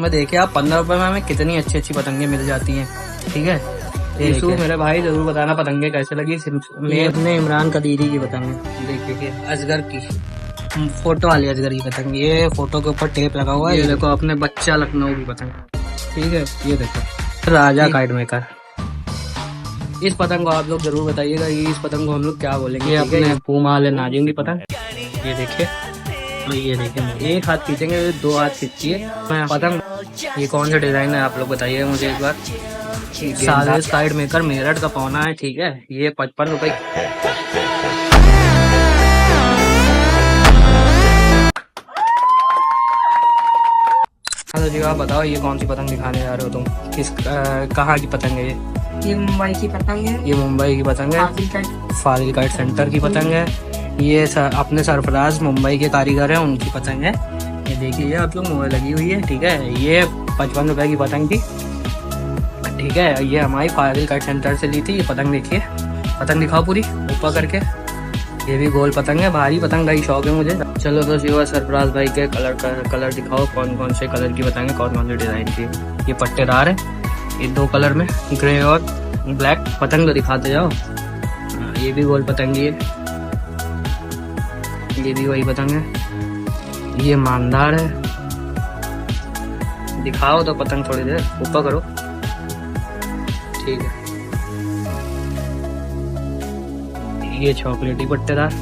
मैं देखिए आप 15 रुपए में हमें कितनी अच्छी अच्छी पतंगे मिल जाती हैं। ठीक है, यीशु मेरे भाई जरूर बताना पतंगे कैसे लगी। मैं अपने इमरान कदीरी की पतंग देखिए, अजगर की फोटो वाली अजगर की पतंग। ये फोटो के ऊपर टेप लगा हुआ है। ये देखो अपने बच्चा लखनऊ की पतंग। ठीक है, ये देखो राजा काइट मेकर। इस पतंग को आप लोग जरूर बताइएगा इस पतंग को हम लोग क्या बोलेंगे। अपने पूमा वाले नाजिम की पतंग। ये देखिए, ये देखिए एक हाथ खींचेंगे, 2 हाथ खींचिए पतंग। ये कौन सा डिजाइन है आप लोग बताइए मुझे एक बार। सारे साइड मेकर मेरठ का पौना है। ठीक है, ये 55 रुपए। जी आप बताओ ये कौन सी पतंग दिखाने जा रहे हो तुम? कहाँ की पतंग है ये मुंबई की पतंग है। ये मुंबई की पतंग है, फाजिल काइट सेंटर की पतंग है। ये अपने सरफराज मुंबई के कारीगर हैं, उनकी पतंग है। ये देखिए आप लोग मुँह लगी हुई है। ठीक है, ये 55 रुपए की पतंग थी। ठीक है, ये हमारी फाजिल काइट सेंटर से ली थी। ये पतंग देखिए, पतंग दिखाओ पूरी ऊपर करके। ये भी गोल पतंग है, भारी पतंग का ही शौक है मुझे। चलो तो शिवा सरफराज भाई के कलर दिखाओ, कौन कौन से कलर की पतंग है, कौन कौन से डिजाइन की। ये पट्टेदार है, ये 2 कलर में, ग्रे और ब्लैक। पतंग तो दिखाते जाओ। ये भी गोल पतंग है, ये भी वही पतंग है। ये मानदार है, दिखाओ तो पतंग थोड़ी देर ऊपर करो। ठीक है, ये चॉकलेटी पट्टेदार।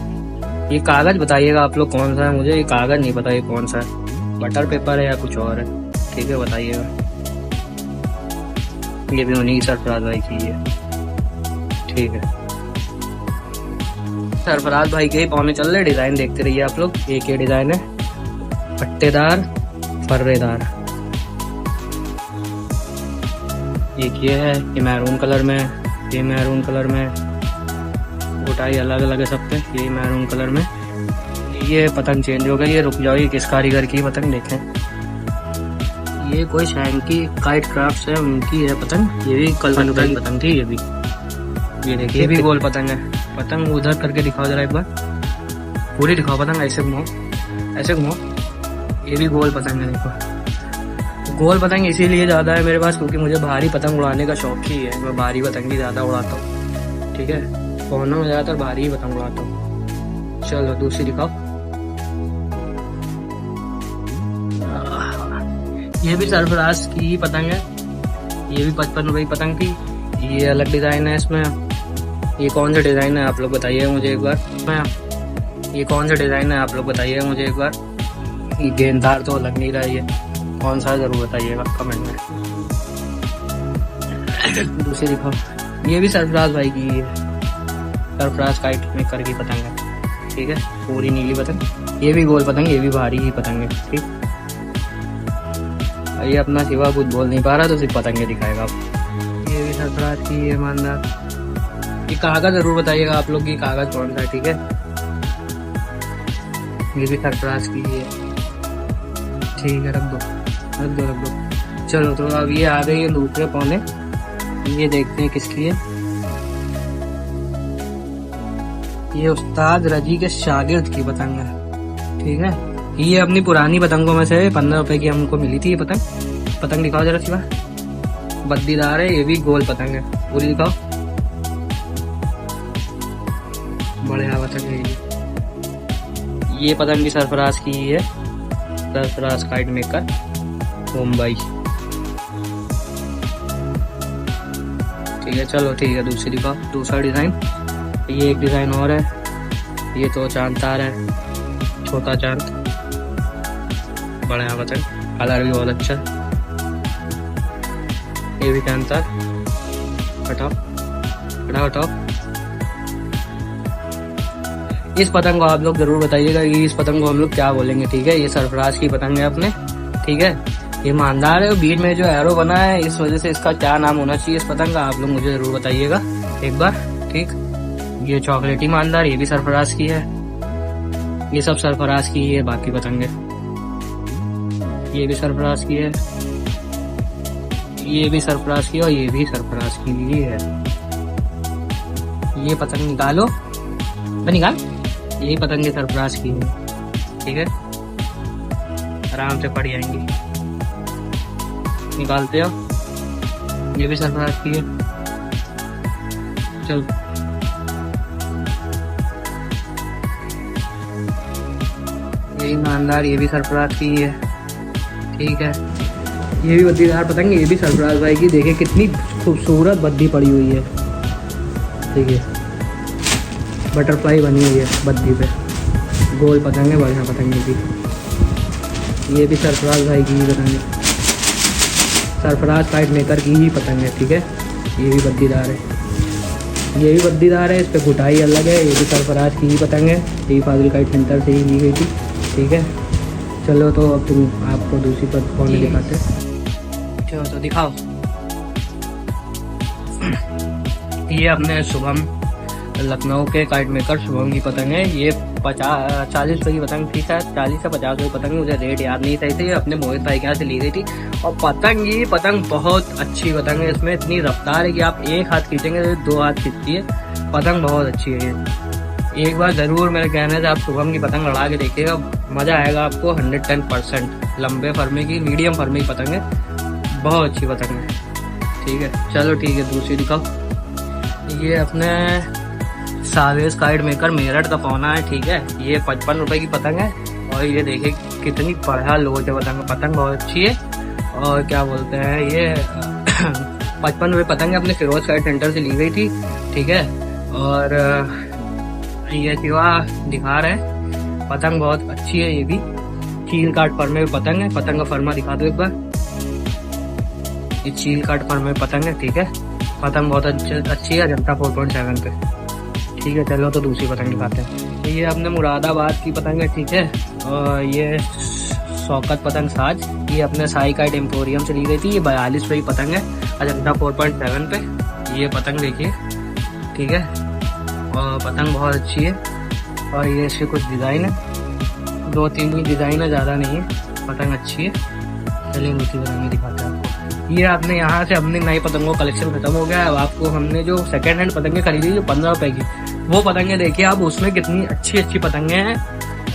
ये कागज बताइएगा आप लोग कौन सा है, मुझे ये कागज नहीं पता ये कौन सा है, बटर पेपर है या कुछ और है। ठीक है, बताइएगा। ये भी उन्हीं की सरफराज भाई की है। ठीक है, सरफराज भाई के ही पौने चल रहे। डिजाइन देखते रहिए आप लोग। एक ये डिजाइन है पट्टेदार फर्रेदार। एक ये है, ये मैरून कलर में, ये मैरून कलर में, उठाई अलग अलग है सब पे। ये मैरून कलर में। ये पतंग चेंज हो गई, ये रुक जाओ। ये किस कारीगर की पतंग देखें, ये कोई शैंकी काइट क्राफ्ट है, उनकी है पतंग। ये भी कल की पतंग थी। ये भी, ये देखिए, ये भी गोल पतंग है। पतंग उधर करके दिखाओ जरा एक बार, पूरी दिखाओ पतंग। ऐसे घुमाओ, ऐसे घुमाओ। ये भी गोल पतंग है। देखो, गोल पतंग इसीलिए ज्यादा है मेरे पास क्योंकि मुझे भारी पतंग उड़ाने का शौक ही है। मैं भारी पतंग ही ज्यादा उड़ाता हूँ। ठीक है, पौनों में ज्यादातर भारी ही पतंग उड़ाता हूँ। चलो दूसरी दिखाओ। ये भी सरफराज की ही पतंग है। ये भी 55 रुपए की पतंग थी। ये अलग डिजाइन है इसमें। ये कौन सा डिजाइन है आप लोग बताइएगा मुझे एक बार। ये कौन सा डिजाइन है आप लोग बताइएगा मुझे एक बार। ये गेंददार तो लग नहीं रहा है, ये कौन सा जरूर बताइएगा कमेंट में। दूसरी दिखाओ। ये भी सरफराज भाई की है, सरफराज काइट मेकर की पतंग है। ठीक है, पूरी नीली पतंग। ये भी गोल पतंग, ये भी भारी ही पतंग है। ठीक, ये अपना सिवा कुछ बोल नहीं पा रहा तो सिर्फ पतंगे दिखाएगा आप। ये भी सरफराज की है, ईमानदार। ये कागज जरूर बताइएगा आप लोग की कागज कौन सा है। ठीक है, ये भी सरफराज की है। ठीक है, रख दो रख दो रख दो। चलो तो अब ये आ गई है दूसरे पौने। ये देखते हैं किसकी है। ये उस्ताद रजी के शागिर्द की पतंग है। ठीक है, ये अपनी पुरानी पतंगों में से 15 रुपए की हमको मिली थी ये पतंग। पतंग दिखाओ जरा शिवा, बद्दीदार है। ये भी गोल पतंग है, पूरी दिखाओ। बढ़िया पतंग है ये पतंग भी सरफराज की ही है, सरफराज काइट मेकर मुंबई। ठीक है, चलो ठीक है, दूसरी दिखाओ, दूसरा डिजाइन। ये एक डिजाइन और है। ये तो चांद तार है, छोटा चांद, बढ़िया पतंग, कलर भी बहुत अच्छा है। ये भी चांद तार। हटाओ हटाओ हटाओ। इस पतंग को आप लोग जरूर बताइएगा कि इस पतंग को हम लोग क्या बोलेंगे। ठीक है, ये सरफराज की पतंग है अपने। ठीक है, ये मानदार है। बीच में जो एरो बना है इस वजह से इसका क्या नाम होना चाहिए इस पतंग का, आप लोग मुझे जरूर बताइएगा एक बार। ठीक, ये चॉकलेटी मानदार, ये भी सरफराज की है। ये सब सरफराज की है, बाकी पतंगे। ये भी सरफराज की है, ये भी सरफराज की, और ये भी सरफराज की ही है। ये पतंग निकालो, निकाल। यही पतंगे सरफराज की है। ठीक है, आराम से पड़ जाएंगी। निकालते हो। ये भी सरफराज की है। चल ये ईमानदार, ये भी सरफराज की है। ठीक है, ये भी बद्दीदार पतंग, ये भी सरफराज भाई की। देखिए कितनी खूबसूरत बद्दी पड़ी हुई है। ठीक है, बटरफ्लाई बनी हुई है बद्दी पे, गोल पतंग है, बढ़िया पतंग की। ये भी सरफराज भाई की ही पतंग है, सरफराज काइट मेकर की ही पतंग है। ठीक है, ये भी बद्दीदार है, ये भी बद्दीदार है, इस पर घुटाई अलग है। ये भी सरफराज की ही पतंग है, ये भी फाजिल काइट सेंटर से ही ली गई थी। ठीक है, चलो तो अब तुम आपको दूसरी पर कौन दिखाते हैं। चलो तो दिखाओ। ये अपने शुभम लखनऊ के काइट मेकर शुभम की पतंग है। ये 40 रुपये की पतंग थी, शायद 40 से 50 रुपये पतंग, मुझे रेट याद नहीं सही से। अपने मोहित भाई के यहाँ से ली गई थी। और ये पतंग बहुत अच्छी पतंग है। इसमें इतनी रफ्तार है कि आप एक हाथ खींचेंगे तो 2 हाथ खींचती है। पतंग बहुत अच्छी है ये। एक बार ज़रूर मेरे कहने से आप शुभम की पतंग लड़ा के देखिएगा, मज़ा आएगा आपको 110%। लंबे फरमे की, मीडियम फरमे की पतंग है, बहुत अच्छी पतंग है। ठीक है, चलो ठीक है, दूसरी दिखाओ। ये अपने सावेज काइट मेकर मेरठ का पौना है। ठीक है, ये 55 रुपये की पतंग है। और ये देखिए कितनी बढ़िया लोच है पतंग, पतंग बहुत अच्छी है। और क्या बोलते हैं, ये 55 रुपये पतंग है, अपने फिरोज काइट सेंटर से ली गई थी। ठीक है, और ये सिवा दिखा रहे हैं, पतंग बहुत अच्छी है। ये भी चील काट फरमे पतंग है। पतंग का फरमा दिखा दो एक बार। ये चील काट फरमे पतंग है। ठीक है, पतंग बहुत अच्छी है, अजंता 4.7 पे। ठीक है, चलो तो दूसरी पतंग दिखाते हैं। ये अपने मुरादाबाद की पतंग है। ठीक है, और ये शौकत पतंग साज, ये अपने साई काइट एम्पोरियम से ली गई थी। ये 42 रुपये की पतंग है, अजंता 4.7 पे। ये पतंग देखिए। ठीक है, और पतंग बहुत अच्छी है। और ये इसके कुछ डिज़ाइन है, 2-3 की डिज़ाइन है, ज़्यादा नहीं है। पतंग अच्छी है। चलिए दूसरी पतंग दिखाते हैं आपको। ये आपने यहाँ से अपनी नई पतंगों कलेक्शन खत्म हो गया है। अब आपको हमने जो सेकेंड हैंड पतंगें खरीदी जो 15 रुपये की, वो पतंगें देखिए आप, उसमें कितनी अच्छी अच्छी पतंगें हैं।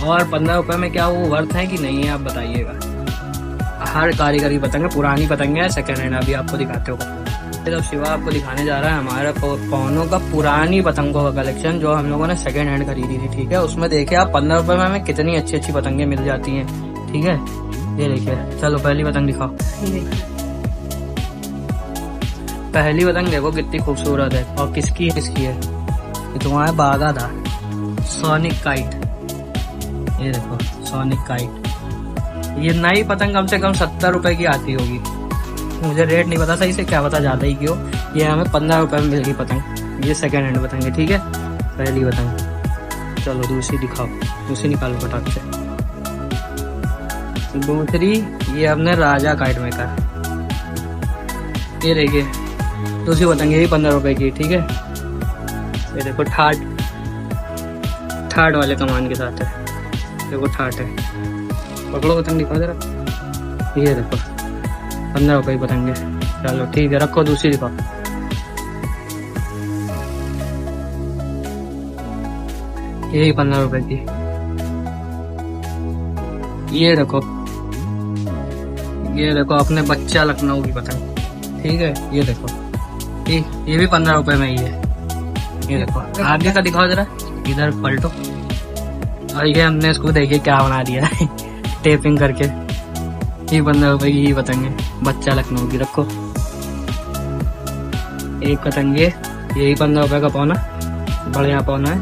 और 15 रुपये में क्या वो वर्थ है कि नहीं है, आप बताइएगा। हर कारीगरी पतंग है, पुरानी पतंग है, सेकेंड हैंड। अभी आपको दिखाते हो। तो शिवा आपको दिखाने जा रहा है हमारा पौनों का पुरानी पतंगों का कलेक्शन, जो हम लोगों ने सेकेंड हैंड खरीदी थी। ठीक है, उसमें देखिए आप 15 रुपये में हमें कितनी अच्छी अच्छी पतंगें मिल जाती हैं। ठीक है, ये देखिए। चलो पहली पतंग दिखाओ। पहली पतंग देखो कितनी खूबसूरत है। और किसकी है? ये तुम्हारा बागा था, सोनिक काइट। ये देखो सोनिक काइट। ये नई पतंग कम से कम 70 रुपये की आती होगी, मुझे रेट नहीं पता सही से, क्या पता ज़्यादा ही क्यों। ये हमें 15 रुपये में मिल गई पतंग। ये सेकेंड हैंड पतंग है। ठीक है, पहली पतंग। चलो दूसरी दिखाओ, दूसरी निकालो फटाक से। दूसरी ये अपने राजा काइट मेकर। ये देखिए दूसरी पतंग, ये भी 15 रुपये की। ठीक है, ये देखो ठाट वाले कमान के साथ है। देखो ठाट है, पकड़ो पतंग दिखाओ जरा। ये देखो 15 रुपये की पतंग है। चलो ठीक है, रखो दूसरी दिखाओ। यही 15 रुपये की। ये देखो अपने बच्चा लखनऊ की पतंग। ठीक है, ये देखो ये भी 15 रुपये में ही है। ये देखो आगे का दिखाओ जरा, इधर पलटो। और ये हमने इसको देखिए क्या बना दिया है टेपिंग करके। ये 15 रुपये की ही पतंग है, बच्चा लखनऊ की। रखो एक पतंग, यही 15 रुपये का पौना, बढ़िया पौना है।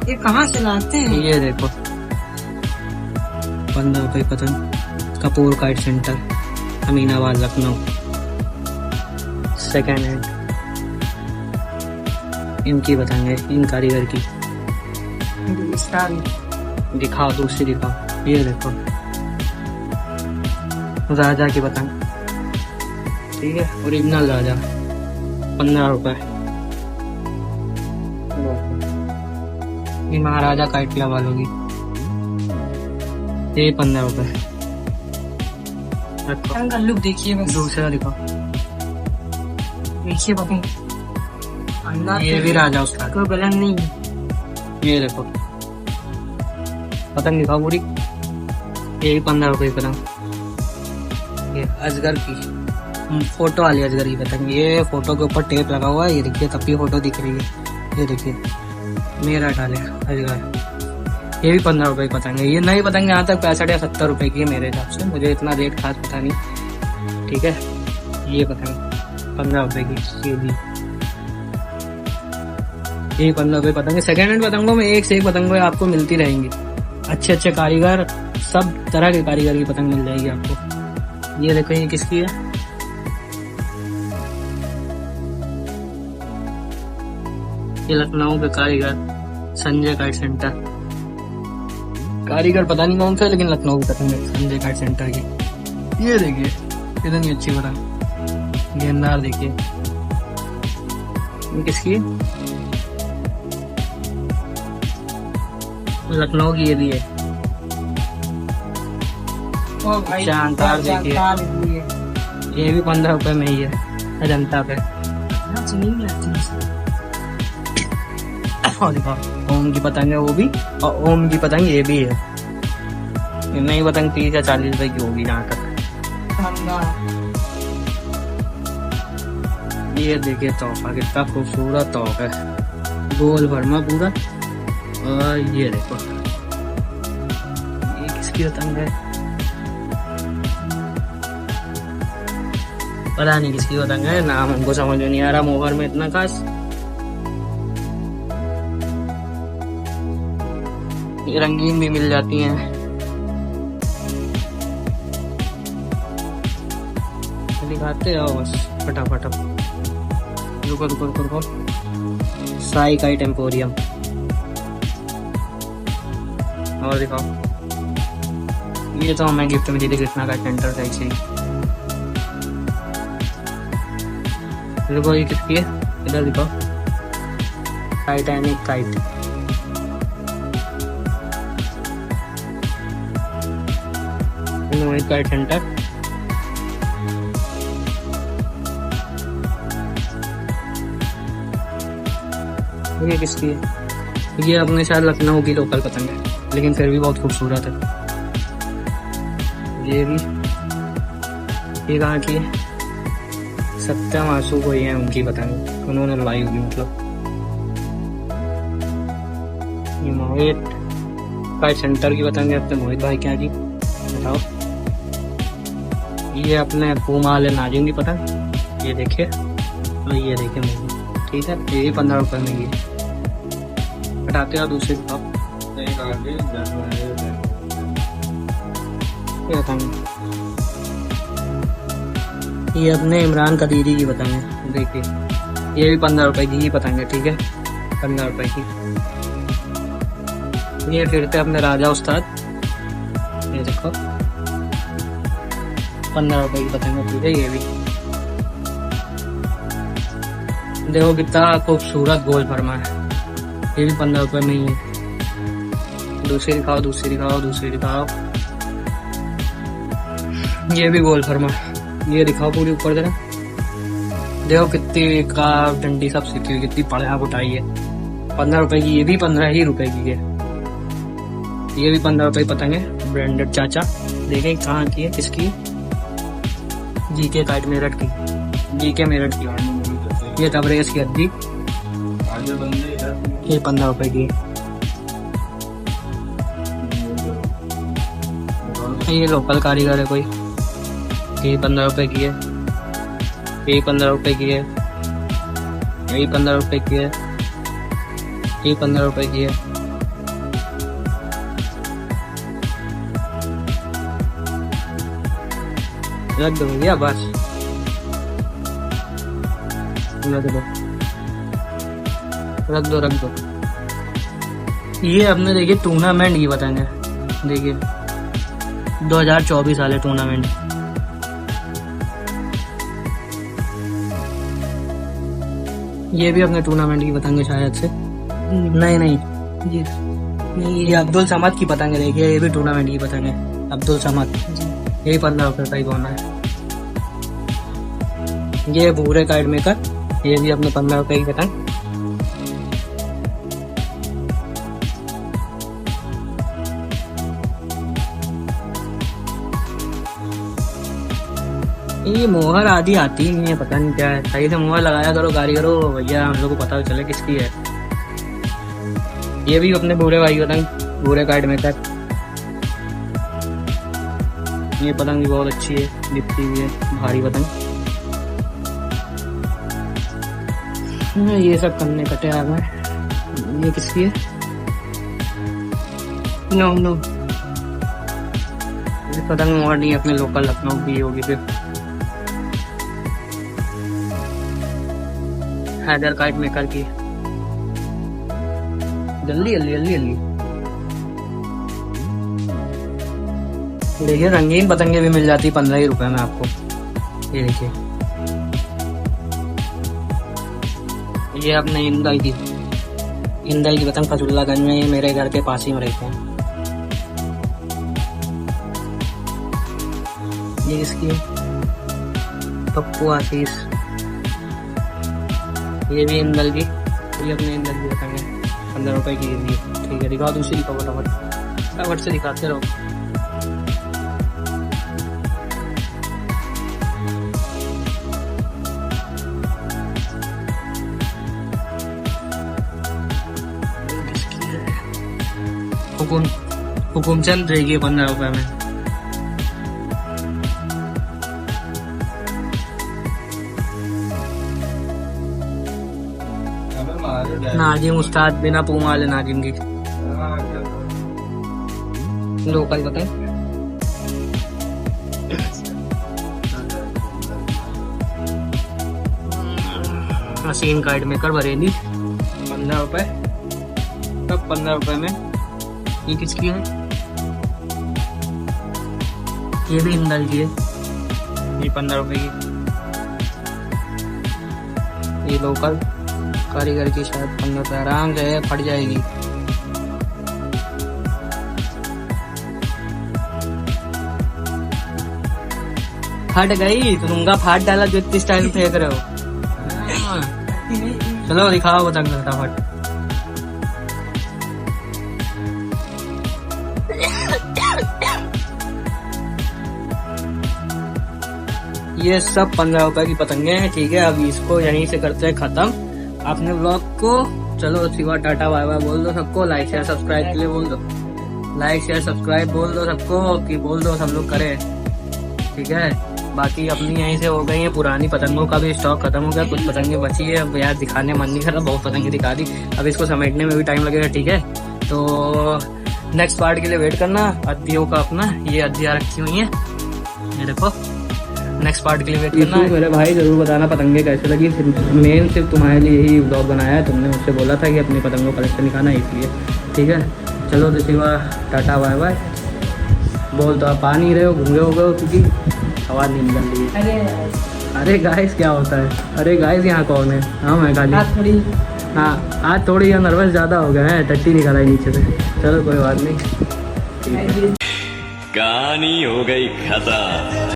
ये कहाँ से लाते हैं? ये देखो 15 रुपये पतंग, Kapoor kite centre, Aminabad Lucknow, second hand. इनकी पतंग है, इन कारीगर की। दिखाओ दूसरी दिखाओ। ये देखो राजा की पतंग। ठीक है, ओरिजिनल राजा, 15 रुपये। ये महाराजा काइटिया वालों की, ये 15 रुपये। पतंग का लुक देखिए बस। दूसरा दिखाओ। देखिए पतंग, ये भी राजा उसका, कोई गलन नहीं है। ये देखो पतंग दिखाओ पूरी। ये भी 15 रुपए की पतंग। ये अजगर की फोटो वाली अजगर की पतंग, ये फोटो के ऊपर टेप लगा हुआ है, ये देखिए तब भी फोटो दिख रही है, ये देखिए मेरा डाले अजगर। ये भी 15 रुपए की पतंग है। ये नई पतंग यहाँ तक 65 या 70 रुपए की है मेरे हिसाब से, मुझे इतना रेट खास पता नहीं, ठीक है। ये पतंग 15 रुपए की, ये 15 रुपए पतंग है। सेकेंड हैंड पतंगों में एक से एक पतंगें आपको मिलती रहेंगी, अच्छे अच्छे कारीगर, सब तरह के कारीगर की पतंग मिल जाएगी आपको। ये देखो ये किसकी है, ये लखनऊ के कारीगर संजय काइट सेंटर, कारीगर पता नहीं कौन सा, लेकिन लखनऊ की पतंग है संजय काइट सेंटर की। ये देखिए कितनी अच्छी पतंग, गेंदार देखिए, ये किसकी है, लखनऊ की ये भी है। ओ भाई शानदार देखिए, ये भी 15 रुपए में ही है, अजंता पे। और देखो ओम की पतंग है वो भी, और ओम की पतंग ये भी है। ये नई पतंग 30 या 40 रुपए की होगी जहाँ तक। ये देखिए तोहफा, कितना खूबसूरत तोहफा है, गोल भरमा पूरा। और ये देखो ये किसकी पतंग है, पता नहीं किसकी पतंग है, नाम हमको समझ में नहीं आ रहा मोहर में इतना खास। ये रंगीन भी मिल जाती हैं, दिखाते आओ बस फटाफट। रुको रुको रुको रुको, साई काइट एम्पोरियम, और दिखाओ ये तो हमें गिफ्ट में दी थी कृष्णा का सेंटर साइड से। देखो ये किसकी है, इधर दिखाओ, टाइटैनिक काइट, मोहित काइट सेंटर। ये किसकी है, ये अपने शायद लखनऊ की लोकल पतंग है, लेकिन फिर भी बहुत खूबसूरत है। ये भी, ये कहाँ की है, सत्यम आंसू को ही है उनकी पतंग, उन्होंने लड़ाई होगी मतलब। ये मोहित काइट सेंटर की पतंग है, अपने मोहित भाई क्या की, बताओ। ये अपने पूमा वाले नाजिम की पतंग, ये देखिए, और ये देखिए मेरी, ठीक है। ये 15 रुपए में ये हटाते हो दूसरे कप। ये अपने इमरान कदीरी की पतंग है, देखिए ये भी 15 रुपए की ही पतंग है, ठीक है, 15 रुपए की। ये फिरते अपने राजा उस्ताद, ये देखो 15 रुपए की पतंग है, ठीक है। ये भी देखो कितना खूबसूरत गोल फरमा है, ये भी 15 रुपए में ही है। दूसरी दिखाओ, दूसरी दिखाओ, दूसरी दिखाओ, ये भी गोल फरमा, ये दिखाओ पूरी ऊपर जरा, देखो कितनी का डंडी सब सीखी हुई, कितनी पढ़ा बुटाई है। 15 रुपए की, ये भी 15 ही रुपए की है। ये भी 15 रुपए की पतंग है, ब्रांडेड चाचा। देखें कहाँ की है, किसकी, जीके काइट मेरठ की, जीके मेरठ की। ये तबरेज की अद्दी, ये 15 रुपए की। ये लोकल कारीगर है कोई, ये 15 रुपए की है, ये 15 रुपए की है, ये 15 रुपए की है, ये 15 रुपए की है। रख दो भैया बस, रख दो रख दो रख दो। ये अपने देखिए टूर्नामेंट की पतंग है, देखिए 2024 वाले टूर्नामेंट। ये भी अपने टूर्नामेंट की पतंग है शायद से, नहीं नहीं ये अब्दुल समद की पतंग है, देखिए ये भी टूर्नामेंट की पतंग है, अब्दुल समद। ये भी 15 रुपए का ही होना है। ये भूरे काइट मेकर, ये भी अपने 15 रुपए की पतंग। ये मोहर आदि आती ही नहीं है, पता नहीं क्या है। सही से मोहर लगाया करो कारीगरो भैया, हम लोग को पता चले किसकी है। ये भी अपने भूरे भाई पतंग, भूरे काइट मेकर। ये पतंग भी बहुत अच्छी है, दिखती भी है, भारी पतंग। ये सब करने कटे आ गए। ये किसकी है? नो नो, ये पतंग मोहर नहीं, अपने लोकल लखनऊ की होगी फिर। हैदर काइट मेकर की। जल्दी जल्दी जल्दी जल्दी देखिए, रंगीन पतंगे भी मिल जाती 15 ही रुपए में आपको। ये देखिए, ये अपने इंदल की पतंग फसुल्लागंज में, ये मेरे घर के पास ही में रहते हैं। ये इसकी पप्पू आशीष, ये भी इंदल की, ये अपने इंदल की पतंग है, 15 रुपए की। ठीक है, दिखाओ दूसरी, दिखाओ फटाफट से दिखाते रहो। हुकुमचंद रहेगी 15 रुपए में। नाजिम उस्ताद, बिना पूमाल नाजिम की लोकल पतंग। हसीन काइट मेकर बरेली, 15 रुपए, सब 15 रुपए में। ये किसकी है? ये भी हिंदल की है, ये 15 रुपए की। ये लोकल कारीगर की, शायद 15 रुपए आराम से फट जाएगी। फट गई, तुमका फाट डाला जो इतनी स्टाइल फेंक रहे हो। चलो दिखाओ पतंग फटाफट। ये सब 15 रुपए की पतंगे हैं। ठीक है, अभी इसको यहीं से करते हैं खत्म अपने ब्लॉग को। चलो सिवा टाटा बाय बाय बोल दो सबको, लाइक शेयर सब्सक्राइब के लिए बोल दो, लाइक शेयर सब्सक्राइब बोल दो सबको, कि बोल दो सब लोग करें। ठीक है, बाकी अपनी यहीं से हो गई है, पुरानी पतंगों का भी स्टॉक खत्म हो गया, कुछ पतंगे बची है। अब यार दिखाने मन नहीं कर रहा, बहुत पतंगे दिखा दी, अब इसको समेटने में भी टाइम लगेगा। ठीक है, तो नेक्स्ट पार्ट के लिए वेट करना। अद्धियों का अपना ये अद्धियाँ रखी हुई है, ये देखो, नेक्स्ट पार्ट के लिए वेट करना। मेरे भाई जरूर बताना पतंगे कैसे लगी। मेन सिर्फ तुम्हारे लिए ही ब्लॉग बनाया है, तुमने मुझसे बोला था कि अपनी पतंगों कलेक्शन दिखाना, इसलिए। ठीक है, चलो तो सिवा टाटा बाय बाय बोल। तो आप आ नहीं रहे हो, घूमे हो गए क्योंकि आवाज़ नहीं निकल रही है। अरे गाइस क्या होता है? अरे गाइस यहाँ कौन है? हाँ मैं खाली, हाँ आज थोड़ी नर्वस ज़्यादा हो गया है, टट्टी निकल आई नीचे से। चलो कोई बात नहीं, कहानी हो गई खत्म।